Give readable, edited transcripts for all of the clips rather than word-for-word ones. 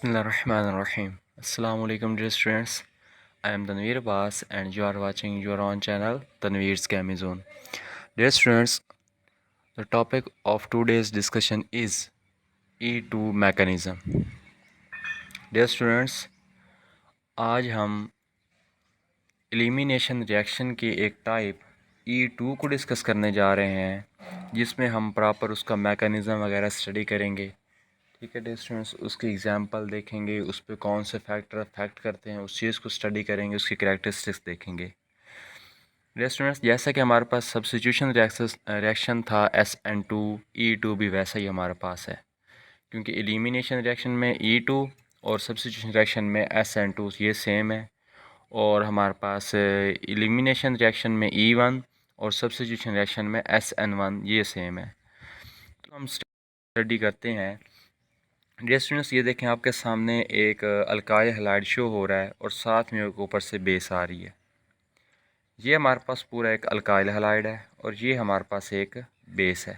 Bismillahirrahmanirrahim. Assalamu alaikum dear students. I am Tanveer Abbas and you are watching your own channel Tanveer's Gaming Zone. Dear students, the topic of today's discussion is E2 mechanism. Dear students, आज हम elimination reaction की एक type E2 को discuss करने जा रहे हैं, जिसमें हम प्रॉपर उसका मैकेनिज़्म वगैरह स्टडी करेंगे। ठीक है डियर स्टूडेंट्स, उसकी एग्जांपल देखेंगे, उस पर कौन से फैक्टर अफेक्ट करते हैं उस चीज़ को स्टडी करेंगे, उसकी करैक्टरिस्टिक्स देखेंगे। डियर स्टूडेंट्स, जैसा कि हमारे पास सब्स्टिट्यूशन रिएक्शन था SN2E2 भी वैसा ही हमारे पास है, क्योंकि एलिमिनेशन रिएक्शन में E2 और सब्स्टिट्यूशन रिएक्शन में SN2 ये सेम है, और हमारे पास एलिमिनेशन रिएक्शन में E1 और सब्स्टिट्यूशन रिएक्शन में SN1 ये सेम है। तो हम स्टडी करते हैं। डियर स्टूडेंट्स, ये देखें आपके सामने एक अल्काइल हैलाइड शो हो रहा है और साथ में ऊपर से बेस आ रही है। ये हमारे पास पूरा एक अल्काइल हैलाइड है और ये हमारे पास एक बेस है।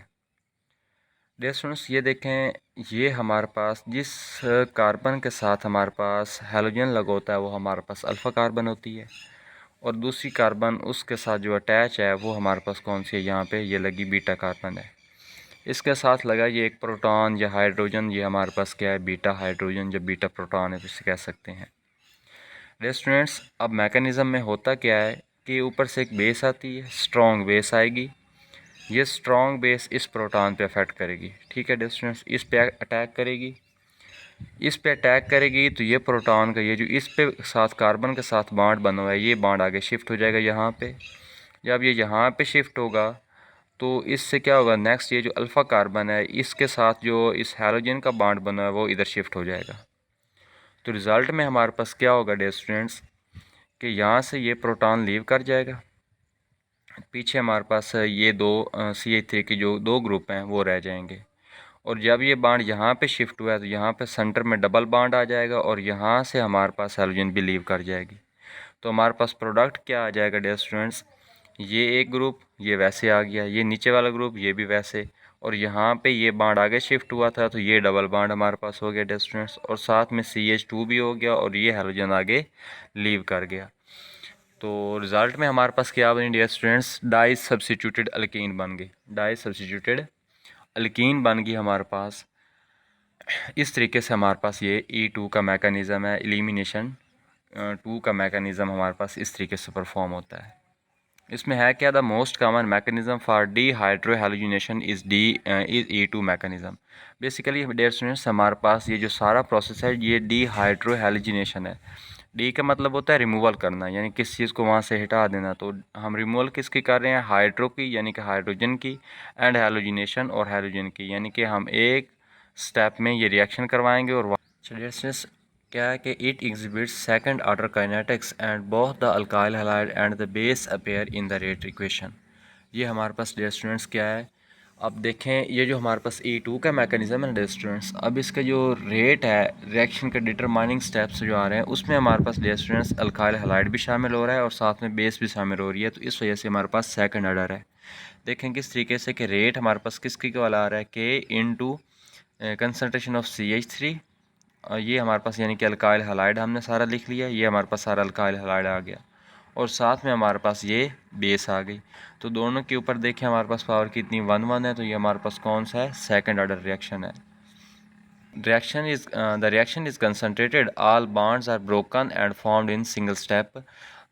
डियर स्टूडेंट्स, ये देखें, ये हमारे पास जिस कार्बन के साथ हमारे पास हैलोजन लगा होता है वो हमारे पास अल्फ़ा कार्बन होती है, और दूसरी कार्बन उसके साथ जो अटैच है वो हमारे पास कौन सी है, यहाँ पे ये लगी बीटा कार्बन है। इसके साथ लगा ये एक प्रोटॉन या हाइड्रोजन, ये हमारे पास क्या है, बीटा हाइड्रोजन, जब बीटा प्रोटॉन है तो इसे कह सकते हैं। डियर स्टूडेंट्स, अब मैकेनिज़्म में होता क्या है कि ऊपर से एक बेस आती है, स्ट्रॉन्ग बेस आएगी। ये स्ट्रॉन्ग बेस इस प्रोटॉन पे अफेक्ट करेगी। ठीक है डियर स्टूडेंट्स, इस पे अटैक करेगी। इस पे अटैक करेगी तो ये प्रोटॉन का ये जो इस पे साथ कार्बन के साथ बॉन्ड बना हुआ है, ये बॉन्ड आगे शिफ्ट हो जाएगा यहाँ पे। जब ये यहाँ पे शिफ्ट होगा तो इससे क्या होगा, नेक्स्ट ये जो अल्फ़ा कार्बन है इसके साथ जो इस हैलोजन का बॉन्ड बना है वो इधर शिफ्ट हो जाएगा। तो रिज़ल्ट में हमारे पास क्या होगा डियर स्टूडेंट्स, कि यहाँ से ये प्रोटॉन लीव कर जाएगा, पीछे हमारे पास ये दो CH3 के जो दो ग्रुप हैं वो रह जाएंगे। और जब ये बॉन्ड यहाँ पे शिफ्ट हुआ है तो यहाँ पे सेंटर में डबल बॉन्ड आ जाएगा और यहाँ से हमारे पास हैलोजन भी लीव कर जाएगी। तो हमारे पास प्रोडक्ट क्या आ जाएगा डियर स्टूडेंट्स, ये एक ग्रुप ये वैसे आ गया, ये नीचे वाला ग्रुप ये भी वैसे, और यहाँ पे ये बॉन्ड आगे शिफ्ट हुआ था तो ये डबल बॉन्ड हमारे पास हो गया डियर स्टूडेंट्स, और साथ में CH2 भी हो गया और ये हैलोजन आगे लीव कर गया। तो रिज़ल्ट में हमारे पास क्या बनी dear students, di substituted alkene बन गई। डाई सब्स्टिट्यूटेड अल्कीन बन गई हमारे पास। इस तरीके से हमारे पास ये E2 का मैकेनिज़्म है, एलिमिनेशन 2 का मैकेनिज़्म हमारे पास इस तरीके से परफॉर्म होता है। इसमें है क्या, the most common mechanism for dehydrohalogenation is E2 mechanism. Basically dear students, हमारे पास ये जो सारा प्रोसेस है ये डीहाइड्रोहैलोजिनेशन है। डी का मतलब होता है रिमूवल करना, यानी किस चीज़ को वहाँ से हटा देना। तो हम रिमूवल किसकी कर रहे हैं, हाइड्रो की यानी कि हाइड्रोजन की, एंड हैलोजिनेशन और हैलोजन की, यानी कि हम एक स्टेप में ये रिएक्शन करवाएंगे। और क्या है कि it exhibits second order kinetics and both the alkyl halide and the base appear in the rate equation. ये हमारे पास डियर स्टूडेंट्स क्या है, अब देखें, ये जो हमारे पास E2 का मैकेनिज़्म है डियर स्टूडेंट्स, अब इसका जो रेट है रिएक्शन के डिटरमाइनिंग स्टेप्स जो आ रहे हैं उसमें हमारे पास डियर स्टूडेंट्स अल्काइल हैलाइड भी शामिल हो रहा है और साथ में बेस भी शामिल हो रही है। तो इस वजह से हमारे पास सेकंड ऑर्डर है। देखें किस तरीके से कि रेट हमारे पास किसकी वाला आ रहा है, K कंसनट्रेशन ऑफ CH3, और ये हमारे पास यानी कि अल्काइल हैलाइड हमने सारा लिख लिया, ये हमारे पास सारा अल्काइल हैलाइड आ गया, और साथ में हमारे पास ये बेस आ गई। तो दोनों के ऊपर देखें हमारे पास पावर कितनी 1 1 है, तो ये हमारे पास कौन सा है, सेकंड ऑर्डर रिएक्शन है। The reaction is concentrated, all bonds are broken and formed in single step.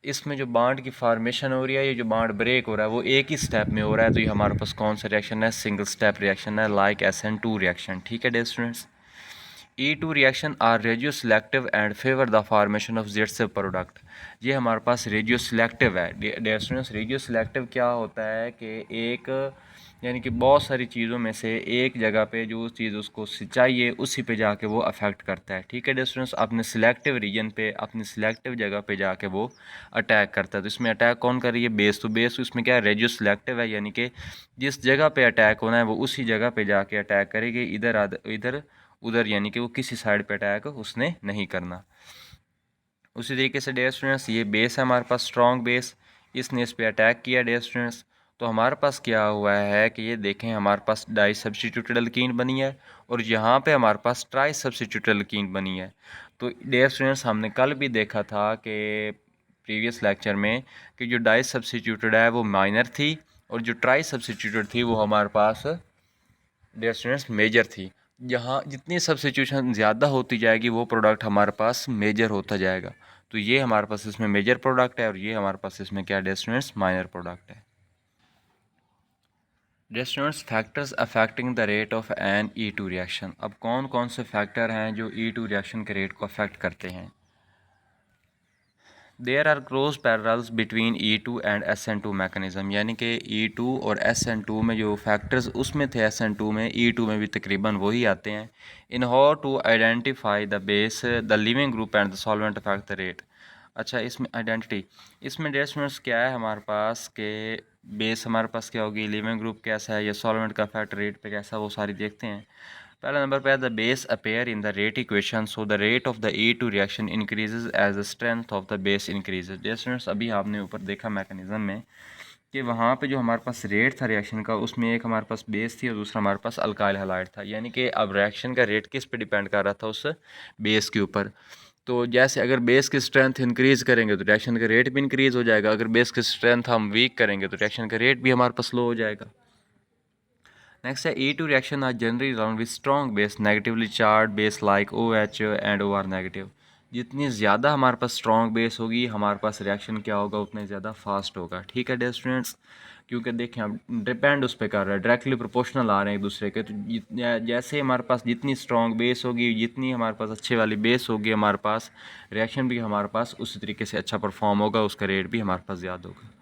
इसमें जो बॉन्ड की फार्मेशन हो रही है, ये जो बॉन्ड ब्रेक हो रहा है वो एक ही स्टेप में हो रहा है। तो ये हमारे पास कौन सा रिएक्शन है, सिंगल स्टेप रिएक्शन है, लाइक SN2 रिएक्शन। ठीक है dear students, E2 reaction are radio selective and favour the formation of Z product. ये हमारे पास रेडियो सिलेक्टिव है डियर स्टूडेंट्स। रेडियो सिलेक्टिव क्या होता है कि एक यानी कि बहुत सारी चीज़ों में से एक जगह पे जो चीज़ उसको चाहिए उसी पे जाके वो अफेक्ट करता है। ठीक है डियर स्टूडेंट्स, अपने सिलेक्टिव रीजन पे, अपनी सिलेक्टिव जगह पे जाके वो अटैक करता है। तो इसमें अटैक कौन कर रही है, बेस। तो बेस इसमें क्या है, रेडियो सिलेक्टिव है, यानी कि जिस जगह पे अटैक होना है वो उसी जगह पे जाके अटैक करेगी, इधर उधर यानी कि वो किसी साइड पे अटैक उसने नहीं करना। उसी तरीके से डियर स्टूडेंट्स, ये बेस है हमारे पास, स्ट्रॉन्ग बेस, इसने इस पे अटैक किया डियर स्टूडेंट्स, तो हमारे पास क्या हुआ है कि ये देखें, हमारे पास डाई सब्स्टिट्यूटेड एल्कीन बनी है और यहाँ पे हमारे पास ट्राई सब्स्टिट्यूटेड एल्कीन बनी है। तो डियर स्टूडेंट्स, हमने कल भी देखा था कि प्रीवियस लेक्चर में कि जो डाई सब्स्टिट्यूटेड है वो माइनर थी और जो ट्राई सब्स्टिट्यूटेड थी वो हमारे पास डियर स्टूडेंट्स मेजर थी। यहाँ जितनी सब्स्टिट्यूशन ज़्यादा होती जाएगी वो प्रोडक्ट हमारे पास मेजर होता जाएगा। तो ये हमारे पास इसमें मेजर प्रोडक्ट है और ये हमारे पास इसमें क्या डियर स्टूडेंट्स माइनर प्रोडक्ट है। Dear students, factors affecting the rate of an E2 reaction. अब कौन कौन से फैक्टर हैं जो E2 रिएक्शन के रेट को अफेक्ट करते हैं। There are close parallels between E2 and SN2 mechanism, यानी कि E2 और SN2 में जो फैक्टर्स उसमें थे SN2 में, E2 में भी तकरीबन वही आते हैं। In how to identify the base the living group and the solvent affect the rate. अच्छा, इसमें आइडेंटिटी, इसमें डियर स्टूडेंट्स क्या है हमारे पास के बेस हमारे पास क्या होगी, लिविंग ग्रुप कैसा है या सॉल्वेंट का अफेक्ट रेट पे कैसा, वो सारी देखते हैं। पहला नंबर पे है the base appear in the rate equation, so the rate of the E2 reaction increases as the strength of the base increases. Dear students, अभी आपने ऊपर देखा मैकेनिज्म में कि वहाँ पे जो हमारे पास रेट था रिएक्शन का, उसमें एक हमारे पास बेस थी और दूसरा हमारे पास अल्काइल हैलाइड था। यानी कि अब रिएक्शन का रेट किस पे डिपेंड कर रहा था, उस बेस के ऊपर। तो जैसे अगर बेस की स्ट्रेंथ इंक्रीज़ करेंगे तो रिएक्शन का रेट भी इंक्रीज़ हो जाएगा, अगर बेस की स्ट्रेंथ हम वीक करेंगे तो रिएक्शन का रेट भी हमारे पास लो हो जाएगा। नेक्स्ट है E2 reaction are generally round with strong base negatively charge base like OH and OR negative. जितनी ज़्यादा हमारे पास स्ट्रॉन्ग बेस होगी हमारे पास रिएक्शन क्या होगा, उतने ज़्यादा फास्ट होगा। ठीक है डियर स्टूडेंट्स, क्योंकि देखें अब डिपेंड उस पर कर रहा है, डायरेक्टली प्रोपोर्शनल आ रहे हैं एक दूसरे के। तो जैसे हमारे पास जितनी स्ट्रॉन्ग बेस होगी, जितनी हमारे पास अच्छे वाली बेस होगी, हमारे पास रिएक्शन भी हमारे पास उसी तरीके से अच्छा परफॉर्म होगा, उसका रेट भी हमारे पास ज़्यादा होगा।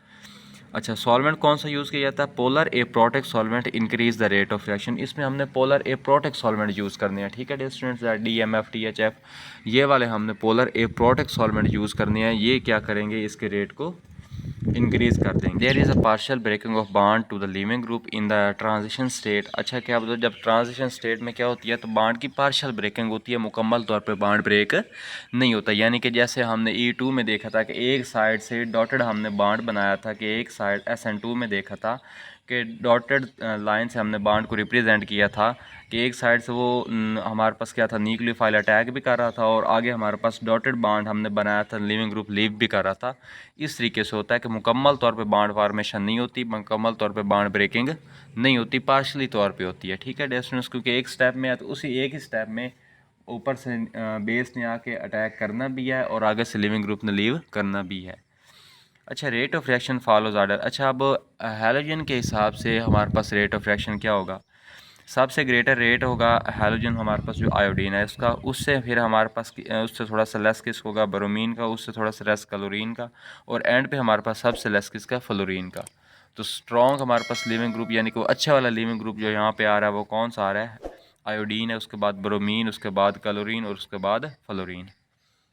अच्छा, सॉल्वेंट कौन सा यूज़ किया जाता है, polar aprotic solvent increase the rate of reaction. इसमें हमने पोलर एप्रोटिक सॉल्वेंट यूज़ करने हैं। ठीक है डियर स्टूडेंट्स, DMF THF ये वाले हमने पोलर एप्रोटिक सॉल्वेंट यूज़ करने हैं। ये क्या करेंगे, इसके रेट को इंक्रीज़ कर देंगे। There is a partial breaking of bond to the living group in the transition state. अच्छा, क्या मतलब जब ट्रांजिशन स्टेट में क्या होती है, तो बॉन्ड की पार्शियल ब्रेकिंग होती है, मुकम्मल तौर पे बॉन्ड ब्रेक नहीं होता। यानी कि जैसे हमने E2 में देखा था कि एक साइड से डॉटेड हमने बॉन्ड बनाया था, कि एक साइड SN2 में देखा था कि डॉटेड लाइन से हमने बॉन्ड को रिप्रेजेंट किया था कि एक साइड से वो हमारे पास क्या था, न्यूक्लियोफाइल अटैक भी कर रहा था और आगे हमारे पास डॉटेड बॉन्ड हमने बनाया था, लिविंग ग्रुप लीव भी कर रहा था। इस तरीके से होता है कि मुकम्मल तौर पे बॉन्ड फॉर्मेशन नहीं होती, मुकम्मल तौर पे बॉन्ड ब्रेकिंग नहीं होती, पार्शली तौर पे होती है। ठीक है डियर स्टूडेंट्स, क्योंकि एक स्टेप में है तो उसी एक ही स्टेप में ऊपर से बेस ने आके अटैक करना भी है और आगे से लिविंग ग्रुप ने लीव करना भी है। अच्छा, rate of reaction follows order. अच्छा, अब हैलोजन के हिसाब से हमारे पास रेट ऑफ रिएक्शन क्या होगा, सबसे ग्रेटर रेट होगा हैलोजन हमारे पास जो आयोडीन है उसका, उससे फिर हमारे पास उससे थोड़ा सा लेस किस होगा ब्रोमीन का, उससे थोड़ा सा लेस क्लोरीन का, और एंड पे हमारे पास सबसे लेस किसका, फ्लोरीन का। तो स्ट्रॉन्ग हमारे पास लिविंग ग्रुप यानी कि वो अच्छा वाला लिविंग ग्रुप जो यहाँ पे आ रहा है वो कौन सा आ रहा है, आयोडीन है, उसके बाद ब्रोमीन, उसके बाद क्लोरीन और उसके बाद फ्लोरीन।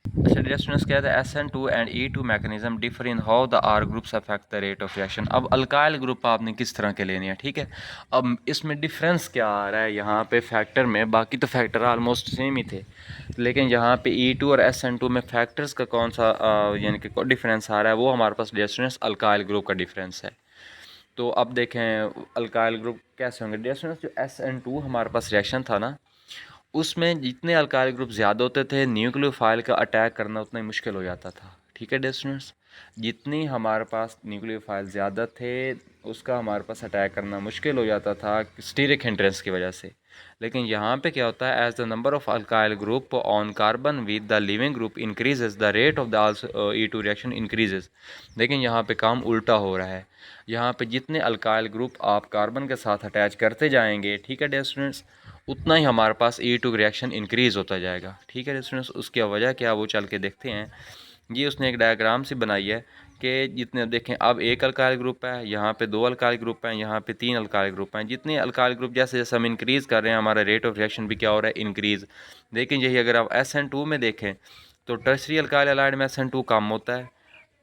अच्छा डियर स्टूडेंट्स, क्या है SN2 and E2 mechanism differ in how the R groups affect the rate of reaction. अब अल्काइल ग्रुप आपने किस तरह के लेने हैं। ठीक है, अब इसमें डिफरेंस क्या आ रहा है यहाँ पे फैक्टर में, बाकी तो फैक्टर ऑलमोस्ट सेम ही थे, लेकिन यहाँ पे E2 और SN2 में फैक्टर्स का कौन सा यानी कि डिफरेंस आ रहा है, वो हमारे पास डियर स्टूडेंट्स अल्काइल ग्रुप का डिफरेंस है। तो अब देखें अल्काइल ग्रुप कैसे होंगे डियर स्टूडेंट्स, जो SN2 हमारे पास रिएक्शन था ना, उसमें जितने अल्काइल ग्रुप ज़्यादा होते थे न्यूक्लियोफाइल का अटैक करना उतना ही मुश्किल हो जाता था। ठीक है डियर स्टूडेंट्स, जितनी हमारे पास न्यूक्लियोफाइल ज़्यादा थे उसका हमारे पास अटैक करना मुश्किल हो जाता था स्टीरिक हिंड्रेंस की वजह से। लेकिन यहाँ पे क्या होता है, as the number of alkyl group on carbon with the living group increases the rate of the also E2 reaction increases. लेकिन यहाँ पे काम उल्टा हो रहा है, यहाँ पे जितने अल्काइल ग्रुप आप कार्बन के साथ अटैच करते जाएंगे, ठीक है डियर स्टूडेंट्स, उतना ही हमारे पास E2 रिएक्शन इंक्रीज़ होता जाएगा। ठीक है स्टूडेंट्स, उसकी वजह क्या वो चल के देखते हैं। ये उसने एक डायग्राम से बनाई है कि जितने देखें अब एक अल्काइल ग्रुप है, यहाँ पे दो अल्काइल ग्रुप हैं, यहाँ पे तीन अल्काइल ग्रुप हैं। जितने अल्काइल ग्रुप जैसे जैसे हम इंक्रीज़ कर रहे हैं हमारा रेट ऑफ रिएक्शन भी क्या हो रहा है, इंक्रीज़। लेकिन यही अगर आप SN2 में देखें तो टर्शरी अल्काइल हैलाइड में SN2 कम होता है,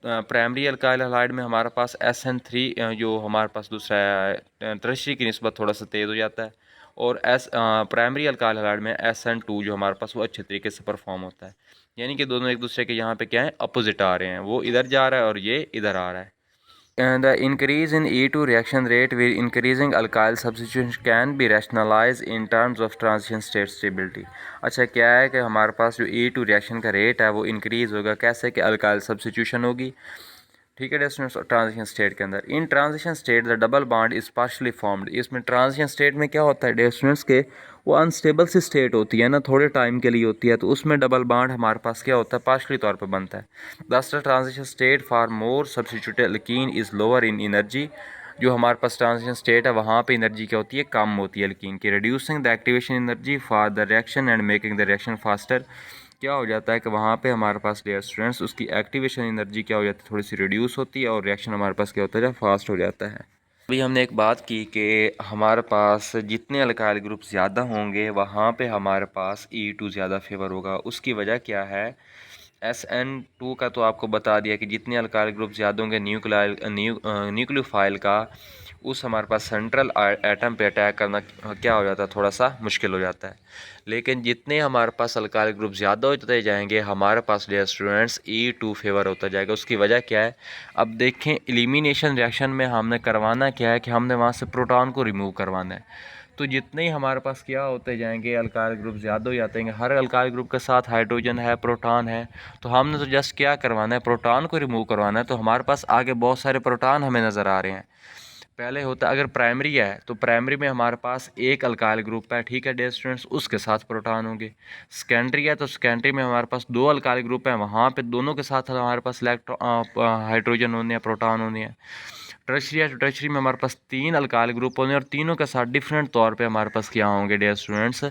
प्राइमरी अल्काइल हैलाइड में हमारे पास SN3 जो हमारे पास दूसरा है टर्शरी की निस्बत थोड़ा सा तेज़ हो जाता है, और प्राइमरी अल्काइल हैलाइड में SN2 जो हमारे पास वो अच्छे तरीके से परफॉर्म होता है। यानी कि दोनों एक दूसरे के यहाँ पे क्या है, अपोजिट आ रहे हैं, वो इधर जा रहा है और ये इधर आ रहा है। the increase in E2 reaction rate with increasing alkyl substitution can be rationalized in terms of transition state stability. अच्छा क्या है कि हमारे पास जो E2 रिएक्शन का रेट है वो इंक्रीज़ होगा कैसे कि अल्काइल सब्स्टिट्यूशन होगी, ठीक है डियर स्टूडेंट्स, ट्रांजिशन स्टेट के अंदर। इन transition state the double bond is partially formed. इसमें ट्रांजिशन स्टेट में क्या होता है डियर स्टूडेंट्स के वो अनस्टेबल सी स्टेट होती है ना, थोड़े टाइम के लिए होती है, तो उसमें डबल बॉन्ड हमारे पास क्या होता है पार्शली तौर पर बनता है। दस transition state for more substituted alkene is lower in energy. जो हमारे पास ट्रांजिशन स्टेट है वहाँ पे एनर्जी क्या होती है कम होती है एल्कीन की। Reducing the activation energy for the reaction and making the reaction faster. क्या हो जाता है कि वहाँ पे हमारे पास डियर स्टूडेंट्स उसकी एक्टिवेशन एनर्जी क्या हो जाती है थोड़ी सी रिड्यूस होती है और रिएक्शन हमारे पास क्या होता है फास्ट हो जाता है। अभी हमने एक बात की कि हमारे पास जितने अल्काइल ग्रुप ज़्यादा होंगे वहाँ पे हमारे पास E2 ज़्यादा फेवर होगा। उसकी वजह क्या है, SN2 का तो आपको बता दिया कि जितने अल्काइल ग्रुप ज़्यादा होंगे न्यूक्लियोफाइल का उस हमारे पास सेंट्रल एटम पे अटैक करना क्या हो जाता है थोड़ा सा मुश्किल हो जाता है। लेकिन जितने हमारे पास अल्काइल ग्रुप ज़्यादा होते जाएंगे हमारे पास डियर स्टूडेंट्स E2 फेवर होता जाएगा। उसकी वजह क्या है, अब देखें एलिमिनेशन रिएक्शन में हमने करवाना क्या है कि हमने वहाँ से प्रोटॉन को रिमूव करवाना है। तो जितने ही हमारे पास क्या होते जाएंगे अल्काइल ग्रुप ज़्यादा हो जाते हैं, हर अल्काइल ग्रुप के साथ हाइड्रोजन है प्रोटॉन है, तो हमने तो जस्ट क्या करवाना है प्रोटॉन को रिमूव करवाना है। तो हमारे पास आगे बहुत सारे प्रोटॉन हमें नज़र आ रहे हैं। पहले होता अगर प्राइमरी है तो प्राइमरी में हमारे पास एक अल्काइल ग्रुप है, ठीक है डियर स्टूडेंट्स, उसके साथ प्रोटॉन होंगे। सेकेंडरी है तो सेकेंडरी में हमारे पास दो अल्काइल ग्रुप हैं, वहाँ पे दोनों के साथ हमारे पास हाइड्रोजन होने हैं प्रोटॉन होने हैं। टर्शरी है तो टर्शरी में हमारे पास तीन अल्काइल ग्रुप होंगे और तीनों के साथ डिफरेंट तौर पे हमारे पास क्या होंगे डियर स्टूडेंट्स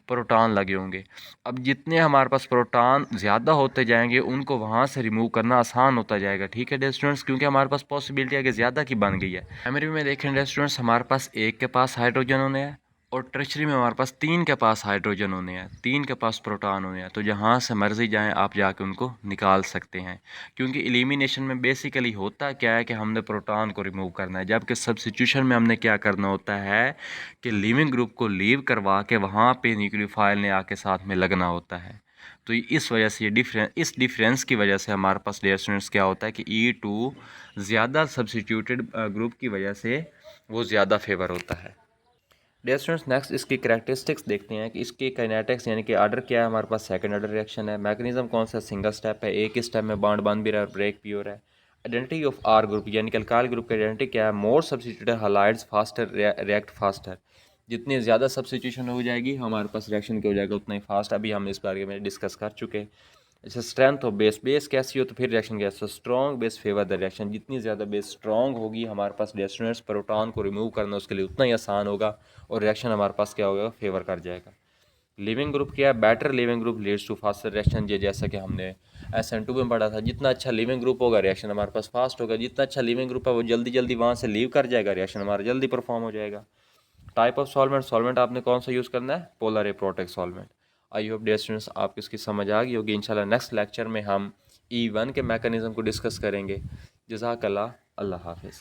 प्रोटॉन लगे होंगे। अब जितने हमारे पास प्रोटॉन ज़्यादा होते जाएंगे उनको वहाँ से रिमूव करना आसान होता जाएगा, ठीक है डियर स्टूडेंट्स, क्योंकि हमारे पास पॉसिबिलिटी है कि ज़्यादा की बन गई है। प्राइमरी में देखें डियर स्टूडेंट्स हमारे पास एक के पास हाइड्रोजन होने हैं और टर्शरी में हमारे पास तीन के पास हाइड्रोजन होने हैं, तीन के पास प्रोटॉन होने हैं। तो जहाँ से मर्जी जाएं आप जाके उनको निकाल सकते हैं, क्योंकि एलिमिनेशन में बेसिकली होता क्या है कि हमने प्रोटॉन को रिमूव करना है, जबकि सब्स्टिट्यूशन में हमने क्या करना होता है कि लिविंग ग्रुप को लीव करवा के वहाँ पे न्यूक्लियोफाइल ने आके साथ में लगना होता है। तो इस वजह से इस डिफरेंस की वजह से हमारे पास डियर स्टूडेंट्स क्या होता है कि E2 ज़्यादा सब्स्टिट्यूटेड ग्रुप की वजह से वो ज़्यादा फेवर होता है। डियर स्टूडेंट्स नेक्स्ट इसकी करैक्टरिस्टिक्स देखते हैं कि इसके काइनेटिक्स यानी कि आर्डर क्या है, हमारे पास सेकंड ऑर्डर रिएक्शन है, मैकेनिज्म कौन सा सिंगल स्टेप है, एक ही स्टेप में बॉन्ड बन भी रहा है और ब्रेक भी हो रहा है। आइडेंटिटी ऑफ आर ग्रुप यानी कि अल्काइल ग्रुप की आइडेंटिटी क्या है, more substituted halides faster react faster. जितनी ज़्यादा सब्स्टिट्यूशन हो जाएगी हमारे पास रिएक्शन क्या हो जाएगा उतना ही फास्ट। अभी हम इस बारे में डिस्कस कर चुके हैं। अच्छा स्ट्रेंथ ऑफ बेस कैसी हो तो फिर रिएक्शन कैसा, strong base favour the reaction. जितनी ज़्यादा बेस स्ट्रॉन्ग होगी हमारे पास डियर स्टूडेंट्स प्रोटॉन को रिमूव करना उसके लिए उतना ही आसान होगा और रिएक्शन हमारे पास क्या होगा फेवर कर जाएगा। लिविंग ग्रुप क्या है, better living group leads to faster reaction. ये जैसा कि हमने SN2 में पढ़ा था, जितना अच्छा लिविंग ग्रुप होगा रिएक्शन हमारे पास फास्ट होगा, जितना अच्छा लिविंग ग्रुप है वो जल्दी जल्दी वहाँ से लीव कर जाएगा, रिएक्शन हमारा जल्दी परफॉर्म हो जाएगा। टाइप ऑफ सॉल्वेंट आपने कौन सा यूज़ करना है, polar aprotic solvent. I hope dear students आपको इसकी समझ आ गई होगी। इंशाल्लाह नेक्स्ट लेक्चर में हम E1 के मैकेनिज़्म को डिस्कस करेंगे। जज़ाकल्लाह, अल्लाह हाफिज़।